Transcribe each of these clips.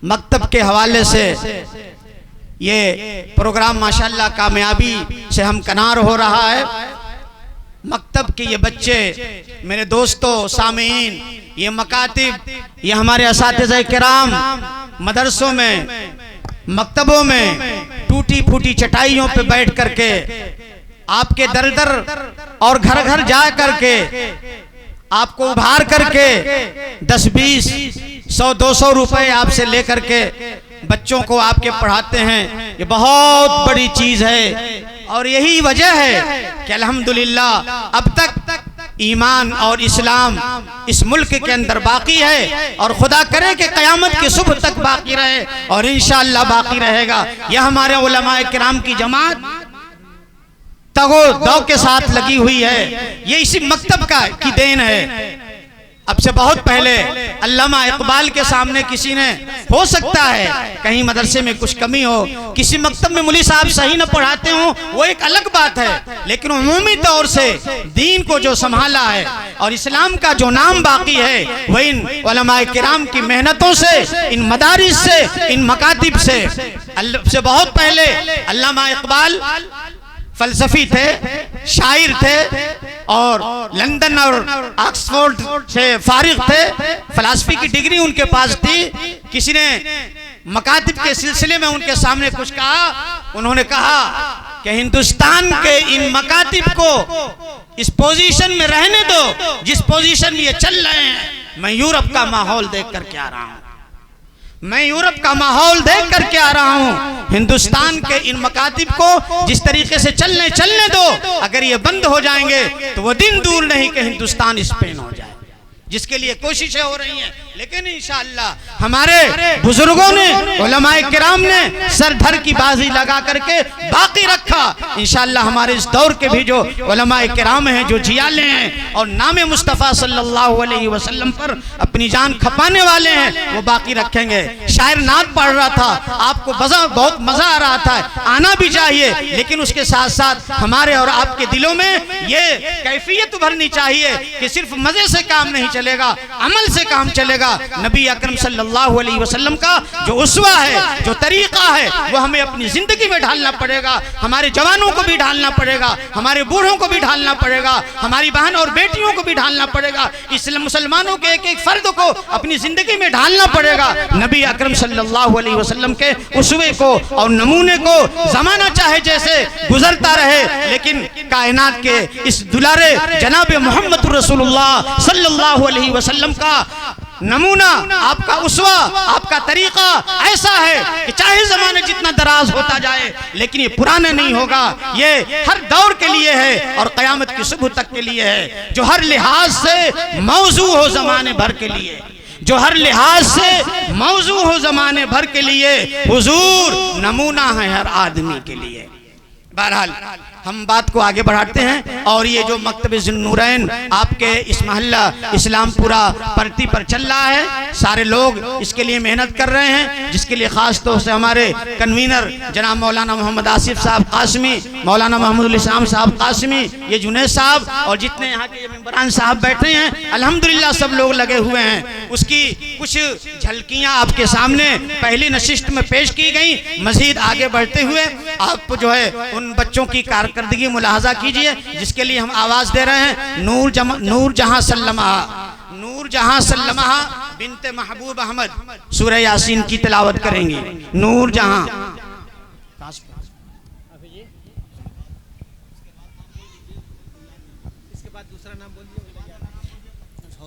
मकतब के हवाले से ये प्रोग्राम माशाल्लाह कामयाबी से हमकनार हो रहा है। मकतब के ये बच्चे, मेरे दोस्तों सामीन, ये मकातिब, ये हमारे असातिज़ा किराम मदरसों में, मकतबों में टूटी फूटी चटाइयों पे बैठ करके आपके दर दर और घर घर जा करके आपको उभार करके 10-20, 100-200 रुपए आपसे लेकर के बच्चों को आपके पढ़ाते हैं। ये बहुत बड़ी चीज है और यही वजह है कि अल्हम्दुलिल्लाह अब तक ईमान और इस्लाम इस मुल्क के अंदर बाकी है और खुदा करे कि क़यामत की सुबह तक बाकी रहे और इंशाअल्लाह बाकी रहेगा। यह हमारे उलमाए किराम की जमात तगो दौ के साथ लगी हुई है। ये इसी मकतब की देन है। अब से बहुत पहले अल्लामा इकबाल के सामने किसी ने, हो सकता है कहीं मदरसे में कुछ कमी हो, किसी मकतब में मौलवी साहब सही न पढ़ाते हो, वो एक अलग बात है, लेकिन उमूमी तौर से दीन को जो संभाला है और इस्लाम का जो नाम बाकी है वह इन उलमाए किराम की मेहनतों से, इन मदारिस से, इन मकातिब से बहुत पहले अल्लामा इकबाल फलसफी थे, शायर थे और लंदन और ऑक्सफोर्ड से फारिग थे। फिलासफी की डिग्री उनके पास थी। किसी ने मकातिब के सिलसिले में उनके सामने कुछ कहा, उन्होंने कहा कि हिंदुस्तान के इन मकातिब को इस पोजीशन में रहने दो जिस पोजीशन में ये चल रहे हैं। मैं यूरोप का माहौल देख करके आ रहा हूँ, मैं यूरोप का माहौल देख करके आ रहा हूँ। हिंदुस्तान के इन मकातिब को जिस तरीके से चलने दो, अगर ये बंद हो जाएंगे तो वो दिन दूर नहीं कि हिंदुस्तान स्पेन हो जाए, जिसके लिए कोशिशें हो रही हैं। लेकिन इंशाअल्लाह हमारे बुजुर्गों ने, उलमाए किराम ने सर धर की बाजी लगा करके बाकी रखा। इंशाअल्लाह हमारे इस दौर के भी जो उलमाए किराम हैं, जो जियाले हैं और नाम मुस्तफ़ा सल्लल्लाहु अलैहि वसल्लम पर अपनी जान खपाने वाले हैं, वो बाकी रखेंगे। शायर नात पढ़ रहा था, आपको बहुत मजा आ रहा था, आना भी चाहिए, लेकिन उसके साथ साथ हमारे और आपके दिलों में ये कैफियत उभरनी चाहिए कि सिर्फ मजे से काम नहीं चलेगा, अमल से काम चलेगा। नबी अकरम सल्लल्लाहु अलैहि वसल्लम का जो उस्वा है, जो तरीका है, वो हमें अपनी जिंदगी में ढालना पड़ेगा। हमारे जवानों को भी ढालना पड़ेगा, हमारे बूढ़ों को भी ढालना पड़ेगा, हमारी बहन और बेटियों को भी ढालना पड़ेगा। इसलिए मुसलमानों के एक एक फर्द को अपनी जिंदगी में ढालना पड़ेगा। नबी अकरम सल्लल्लाहु अलैहि वसल्लम के उस्वे को और नमूने को जमाना चाहे जैसे गुजरता रहे, लेकिन कायनात के इस दुलारे जनाब मोहम्मद रसूलुल्लाह सल्लल्लाहु अलैहि वसल्लम का नमूना, आपका उस्वा, आपका तरीका ऐसा है कि चाहे जमाने जितना दराज होता जाए, लेकिन ये पुराना नहीं होगा। ये हर दौर के लिए है और क़यामत की सुबह तक के लिए है, जो हर लिहाज से मौजू हो जमाने भर के लिए, जो हर लिहाज से मौजू हो जमाने भर के लिए। हुजूर नमूना है हर आदमी के लिए। बहरहाल हम बात को आगे बढ़ाते हैं और ये जो मकतब ज़ुन्नूरैन आपके इस महल्ला इस्लामपुरा परती पर चल रहा है, सारे लोग इसके लिए मेहनत कर रहे हैं, जिसके लिए ख़ास तौर से हमारे कन्वीनर जनाब मौलाना मोहम्मद आसिफ साहब कासमी, मौलाना मोहम्मद इस्लाम साहब कासमी, ये जुनैद साहब और जितने यहाँ के मेंबरान साहब बैठे हैं, अल्हम्दुलिल्लाह सब लोग लगे हुए हैं। उसकी कुछ झलकियाँ आपके सामने पहली नशिस्त में पेश की गई। मज़ीद आगे बढ़ते हुए आप जो है उन बच्चों की कारकर्दगी मुलाहजा कीजिए, जिसके लिए हम आवाज़ दे रहे हैं। नूर जहां सल्लमा बिनते महबूब अहमद सूरह यासीन की तिलावत करेंगी। नूर जहां,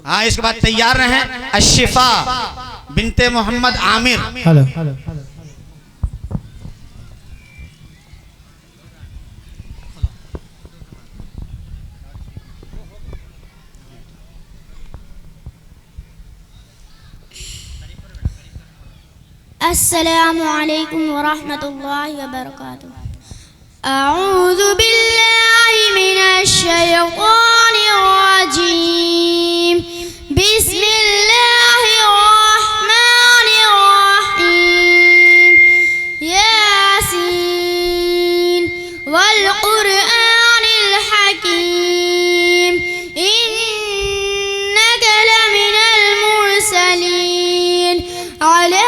हाँ इसके बाद तैयार रहें। अशिफा बिनते मोहम्मद आमिर। हेलो अस्सलामु अलैकुम वरहमतुल्लाहि वबरकातुहू। अऊज़ु बिल्लाहि मिनश शैतानिर रजीम। बिस्मिल्लाहिर रहमानिर रहीम। यासीन वल क़ुरआनिल हकीम। इन्नका लमिनल मुरसलीन अला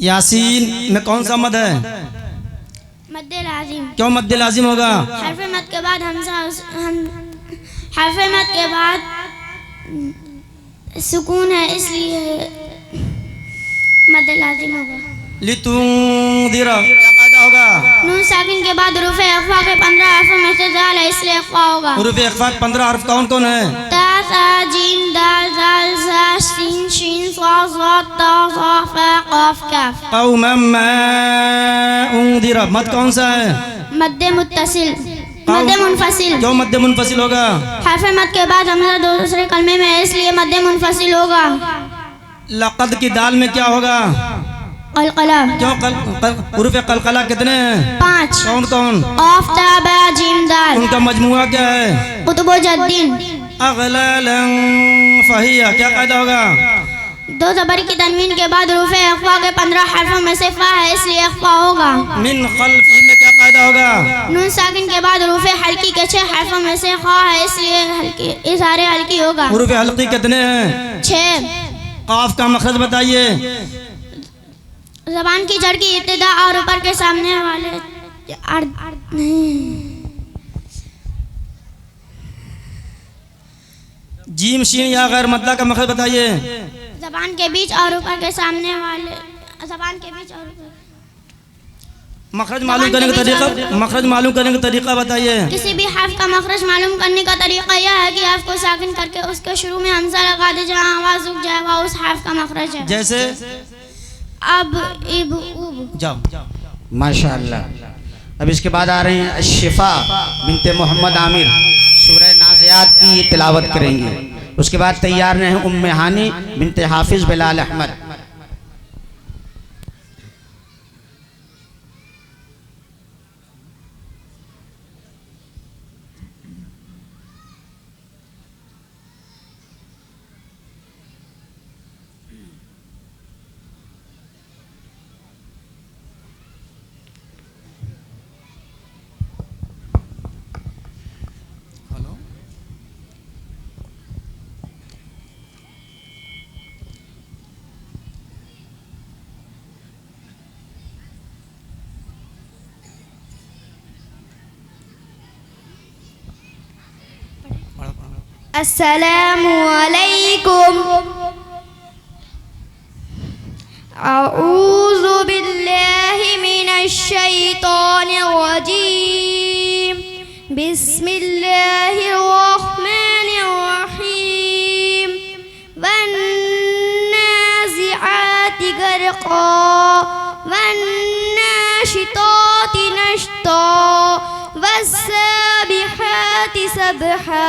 यासीन में कौन सा मद है? मद्दे लाजिम। क्यों मद्दे लाजिम होगा? हर्फ मद के बाद हर्फ मद के बाद सुकून है इसलिए मद्दे लाजिम होगा। लितुंदिरा क्या कायदा होगा? नून साकिन के बाद रूफ़े इख्फा के 15 हर्फों में से दाल है इसलिए इख्फा होगा। रूफ़े इख्फा 15 हर्फ कौन कौन है? ता सा जीम दाल जाल सा सीन शीन सा सा ता सा फा काफ काफ। क़ौमम मा उंदिरा मद कौन सा है? मद्दे मुत्तसिल। मद्दे मुनफसिल। क्यों मद्दे मुनफसिल होगा? हर्फ मद के बाद हमजा दूसरे कलमे में है इसलिए मद्दे मुनफसिल होगा। लक़द की दाल में क्या होगा? कलकला। क्यों हुरूफ़े कलकला कितने हैं? 5। कौन कौन? क़ाफ ता बा जीम दाल। उनका मजमुआ क्या है? कुतुब जद्दीन। अग़लालन फ़हिया क्या कायदा होगा? 2 ज़बर की तनवीन के बाद रूफ़े इख्फा के 15 हर्फों में से फा है इसलिए इख्फा होगा। मिन ख़ल्फ़ी में क्या कायदा होगा? नून साकिन के बाद रूफ़े हल्की के 6 हर्फों में से खा है इसलिए हल्की इज़हारे हल्की होगा। हुरूफ़े हल्की कितने हैं? 6। क़ाफ का मखरज बताइए। ज़बान की जड़ की इब्तिदा और ऊपर के सामने वाले जीम शीन या गैर मद्दा का मखरज बताइए। ज़बान के बीच और ऊपर के सामने वाले ज़बान के बीच और ऊपर मखरज मालूम करने का तरीका बताइए। किसी भी हर्फ का मखरज मालूम करने का तरीका यह है कि हर्फ को साकिन करके उसके शुरू में हमजा लगा दे जहाँ आवाज़ रुक जाए वह उस हर्फ का मखरज है। जैसे अब इब उब। जाओ माशाअल्लाह। अब इसके बाद आ रहे हैं अशिफा बिनते मोहम्मद आमिर सूरह नाज़ियात की तिलावत करेंगी। उसके बाद तैयार हैं उम्मे हानी बिनते हाफिज बिलाल अहमद। अस्सलामु अलैकुम। अऊज़ु बिल्लाहि मिनश शैतानिर रजीम। बिस्मिल्लाहिर रहमानिर रहीम। वन्नाज़िआति गर्क़ा वन्नाशिताति नश्ता वस्साबिहाति सबहा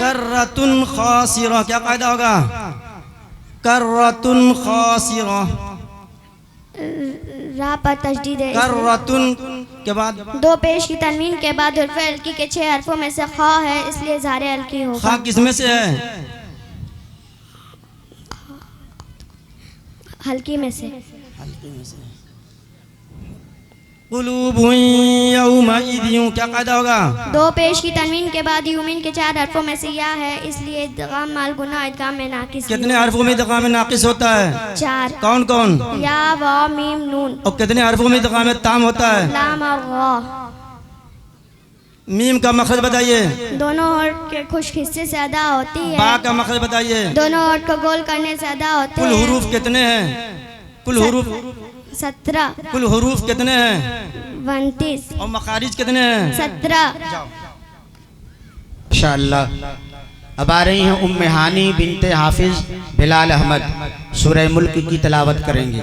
कर्रतुन खासिरा क्या कायदा होगा? कर्रतुन खासिरा रा पर तशदीद है। कर्रतुन के बाद 2 पेश की तनवीन के बाद हर्फ हल्की के 6 हर्फों में से खा है इसलिए ज़ारे हल्की होगा। खा किसमें से है? हल्की में से। कुलूबुन यौमइज़िन क्या कायदा होगा? दो पेश की तनवीन के बाद यूमिन के 4 हरफों में से या है, इसलिए इदगाम माल गुना इदगाम में नाकिस। कितने हरफों में इदगाम में नाकिस होता है? 4। कौन कौन? या वा मीम नून। और कितने हरफों में इदगाम में ताम होता है? लाम और गा। मीम का मखरज बताइए। दोनों होंठ के खुश्क हिस्से से अदा होती है। बा का मखरज बताइए। दोनों होंठ को गोल करने से अदा होते कुल हैं। हुरूफ कितने हैं? कुल हुरूफ 17। कुल हुरूफ कितने हैं? 32। और मखारिज कितने हैं? 17। इंशाअल्लाह अब आ रही हैं उम्मे हानी बिनते हाफिज बिलाल अहमद, सूरह मुल्क की तिलावत करेंगे।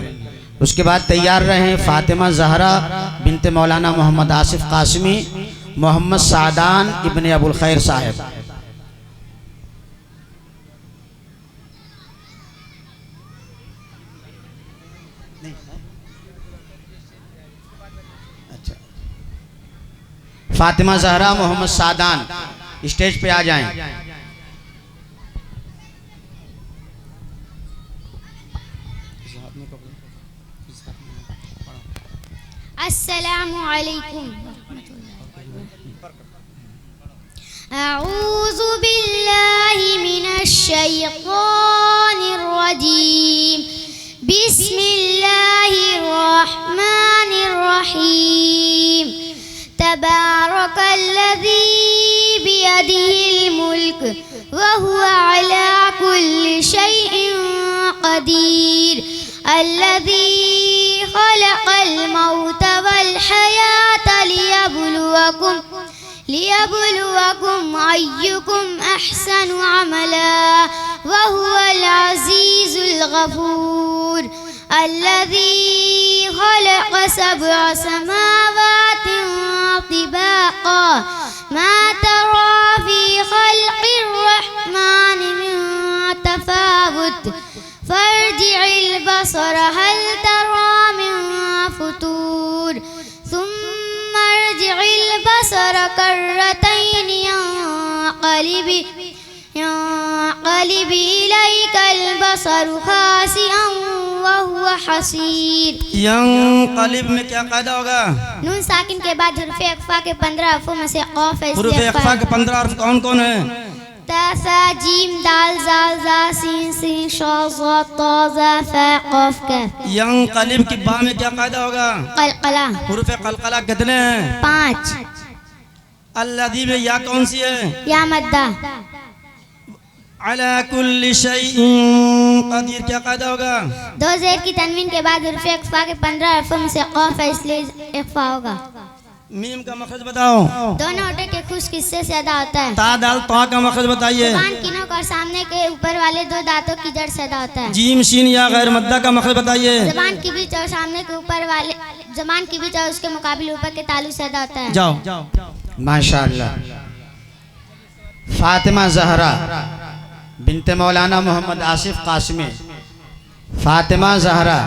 उसके बाद तैयार रहें फातिमा जहरा बिनते मौलाना मोहम्मद आसिफ कासमी, मोहम्मद सादान इब्ने अबुल खैर साहब। अच्छा, फातिमा जहरा मोहम्मद सादान स्टेज पे आ जाएं। अस्सलामु अलैकुम। अऊज़ु बिल्लाहि मिनश शैतानिर रजीम। बिस्मिल्लाहिर रहमानिर रहीम। तबारकल्लज़ी बियदिहिल मुल्क व हुवा अला कुल्लि शैइन क़दीर। अल्लज़ी खलक़ल मौत वल हयात लियबलुवकुम अय्युकुम अहसनु अमला व हुवल अज़ीज़ुल गफूर। अल्लज़ी खलक़ सबअ समावातिन तिबाक़ा मा तरा फ़ी ख़ल्क़िर रहमानि मिन तफ़ावुत फर्जिइल बसर हल तरा मिन फुतूर सुम्मा अर्जिइल बसर कर्रतैन यंक़लिब इलैकल बसरु खासिअन व हुवा हसीर। यंक़लिब में क्या कायदा होगा? नून साकिन के बाद हुर्फ़े इख्फ़ा के 15 हरफों में से क़ाफ है। हुरूफ़ इख्फ़ा के 15 हरफ कौन कौन है? ता सा जीम दाल जाल जा सीन सीन शा ज़ा ता ज़ा फा क़ाफ कफ। यंक़लिब की बा में क्या कायदा होगा? क़लक़ला। हुरूफ़ क़लक़ला कितने हैं? 5। अल्लज़ी में या कौन सी है? या मद्दा। अला कुल्लि शैइन क़दीर क्या कायदा होगा? 2 ज़ेर की तनवीन के बाद हुर्फ़े इख्फ़ा के 15 हरफों में से क़ाफ है, इसलिए इख्फ़ा होगा। मीम का मखरज बताओ। दोनों होठों के खुश्क हिस्से से अदा होता है। ता दाल ता का मखरज बताइए। ज़बान की नोक और सामने के ऊपर वाले 2 दांतों की जड़ से अदा होता है। जीम शीन या गैर मद्दा का मखरज बताइए। ज़बान के बीच और सामने के ऊपर वाले ज़बान के बीच और उसके मुकाबिल ऊपर के तालु से अदा होता है। जाओ माशाअल्लाह। फातिमा जहरा बिनते मौलाना मोहम्मद आसिफ कासमी, फातिमा जहरा।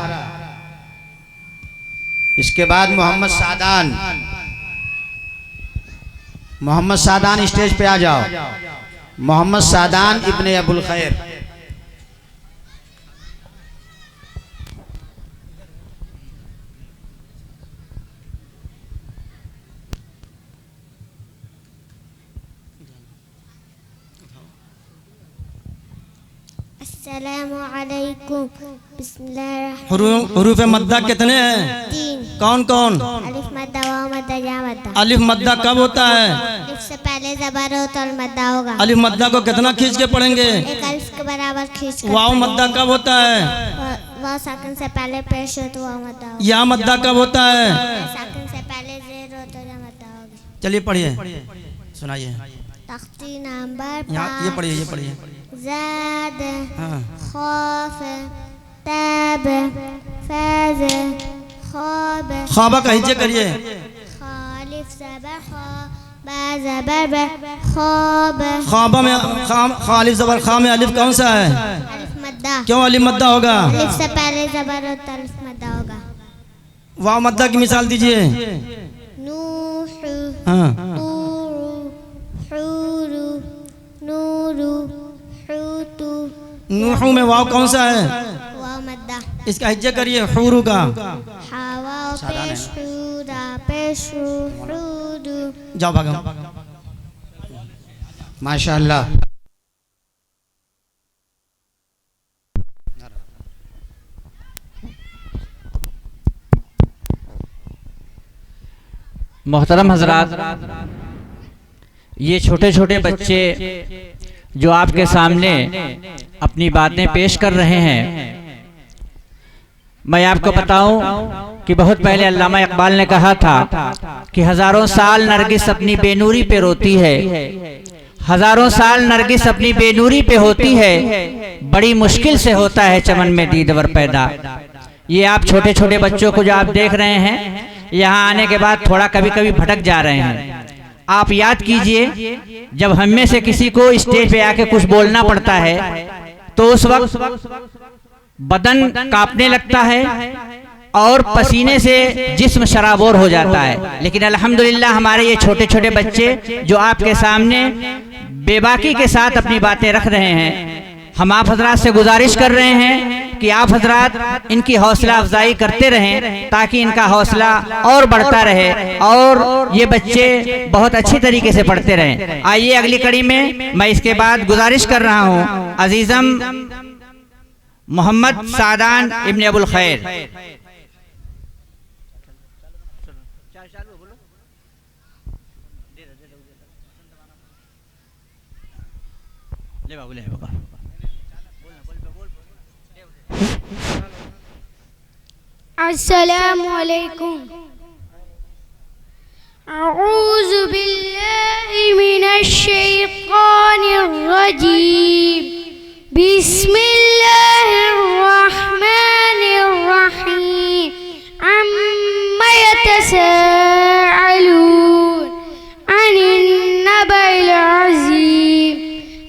इसके बाद मोहम्मद सादान। मोहम्मद सादान स्टेज पे आ जाओ। मोहम्मद सादान इब्ने अबुल खैर। अस्सलामु अलैकुम। बिस्मिल्लाह। हुरूफ़ मद्दा कितने हैं? 3। कौन कौन? अलिफ मद्दा वाव मद्दा या मद्दा। अलिफ मद्दा कब होता है? अलिफ से पहले ज़बर हो तो मद्दा होगा। अलिफ मद्दा को कितना खींच के पढ़ेंगे? एक अलिफ के बराबर खींच कर। वाव मद्दा कब होता है? वाव साकिन से पहले पेश हो तो वाव मद्दा होगा। या मद्दा कब होता है? साकिन से पहले ज़ेर हो तो या मद्दा होगी। चलिए पढ़िए, सुनाइए। तख्ती नंबर यहाँ ये पढ़िए। ज़ाद हाँ। खौफ तब फज़ खौब। ख्वाबा का हिज्जे करिए। खालिफ ज़बर खा बा ज़बर ब खौब। ख्वाबा में खालिफ ज़बर खा में अलिफ कौन सा है? अलिफ मद्दा। क्यों अलिफ मद्दा होगा? अलिफ से पहले ज़बर हो तो अलिफ मद्दा होगा। वाव मद्दा की मिसाल दीजिए। नूह हाँ। हुरू नूरू हुतु। नूहू में वाव कौन सा है? वाव मद्दा। इसका हिज्जे करिए। हुरू का। हवा पेश हुरा शुहूद। जाओ भागो। माशाअल्लाह। मोहतरम हजरात, ये छोटे छोटे बच्चे जो आपके सामने अपनी बातें पेश कर रहे हैं, मैं आपको बताऊं कि बहुत पहले अल्लामा इकबाल ने कहा था कि हजारों साल नरगिस अपनी बेनूरी पे रोती है, हजारों साल नरगिस अपनी बेनूरी पे होती है, बड़ी मुश्किल से होता है चमन में दीदवर पैदा। ये आप छोटे छोटे बच्चों को जो आप देख रहे हैं, यहाँ आने के बाद थोड़ा कभी कभी भटक जा रहे हैं। आप याद कीजिए, जब हम में से किसी को स्टेज पे आके कुछ बोलना पड़ता है तो उस वक्त बदन कांपने लगता है और पसीने से जिस्म शराबोर हो जाता है। लेकिन अल्हम्दुलिल्लाह हमारे ये छोटे छोटे बच्चे जो आपके सामने बेबाकी के साथ अपनी बातें रख रहे हैं, हम आप हजरात से गुजारिश कर रहे हैं कि आप हजरात इनकी हौसला अफजाई करते रहें ताकि इनका हौसला और बढ़ता रहे और ये बच्चे बहुत अच्छी तरीके से पढ़ते रहें। आइए अगली कड़ी में मैं इसके बाद गुजारिश कर रहा हूँ अजीजम मोहम्मद सादान इब्न अबुल खैर। अस्सलामु अलैकुम। अऊज़ु बिल्लाहि मिनश शैतानिर रजीम। बिस्मिल्लाहिर रहमानिर रहीम। अम्मा यतसाअलून अनिन नबइल अज़ीम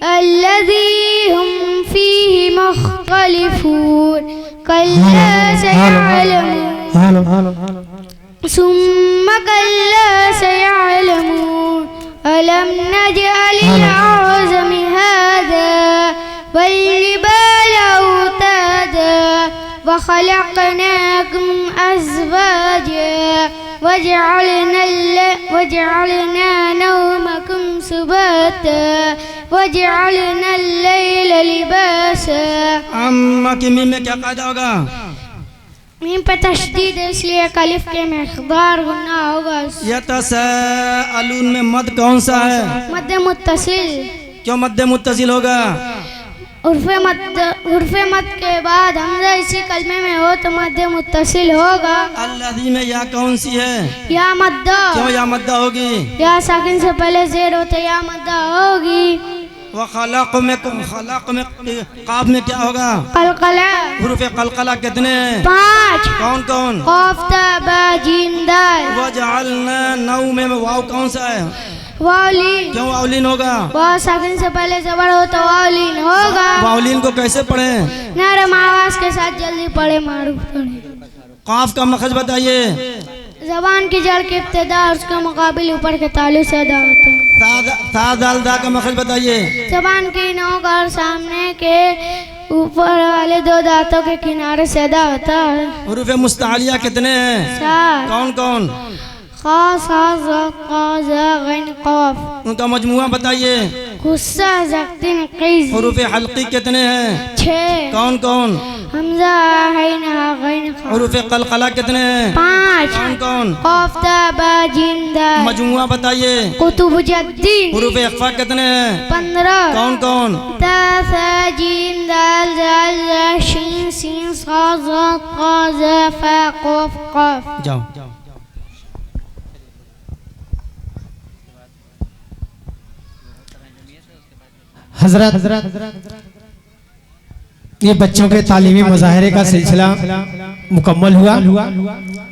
अल्लज़ी हुम फ़ीहि मुख़्तलिफ़ून। कल्ला सयअलमून सुम्मा कल्ला सयअलमून अलम नजअलिल अर्ज़ मिहादा वल्जिबाल औतादा वखलक़नाकुम अज़वाजा वजअलना नौमकुम सुबाता वजअलना अल-लैल लिबासा। अम्मा की मीम में क्या कायदा होगा? मीम पे तशदीद है, इसलिए कलिफ के मिक़दार गुना होगा। यतसाअलून में मद कौन सा है? मद्द मुत्तसिल। क्यों मद्द मुत्तसिल होगा? उर्फ़े मद के बाद हमज़ा इसी कलमे में हो तो मद्द मुत्तसिल होगा। अल्लज़ी में या कौन सी है? या मद्दा। क्यों या मद्दा होगी? या साकिन से पहले ज़ेर होते या मद्दा होगी। खलक़ में काफ में क्या होगा? कलकला। हुरूफ़े कलकला कितने हैं? 5। कौन कौन? क़ाफ़ ता बा जीम दाल। वजअलना नौ में वाव कौन सा है? वाउलीन। क्यों वाउलीन होगा? वाव साकिन से पहले ज़बर हो तो वाउलीन होगा। वाउलीन को कैसे पढ़े? नरम आवाज के साथ जल्दी पढ़े, मारूफ पढ़े। काफ का मखरज बताइए। ज़बान की जड़ के इब्तिदा और उसके मुकाबिल ऊपर के तालु से अदा होते हैं। सा दाल दा का मखरज बताइए। ज़बान की नोक और सामने के ऊपर वाले 2 दांतों के किनारे से अदा होता है। हुरूफ़े मुस्तालिया कितने हैं? 7। कौन कौन? ख़ा सा ज़ा क़ा ज़ा ग़ैन क़ाफ़। उनका मजमुआ बताइए। गुस्सा ज़क्तिन क़ीज़। हुरूफ़े हल्की कितने हैं? 6। कौन कौन? हमज़ा हैन हा ग़ैन क़ाफ़। हुरूफ़े क़लक़ला कितने हैं? 5। कौन कौन? क़ाफ़ ता बा जीम दाल। मजमुआ बताइए। कुतुबुज्जद्दीन। हुरूफ़े इख़्फ़ा कितने हैं? 15। कौन कौन? ता सा जीम दाल ज़ाल ज़ा शीन सीन सा ज़ा क़ा ज़ा फ़ा क़ाफ़ क़ाफ़। जाओ। हजरत ये बच्चों के तालीमी मुजाहरे का सिलसिला मुकम्मल हुआ।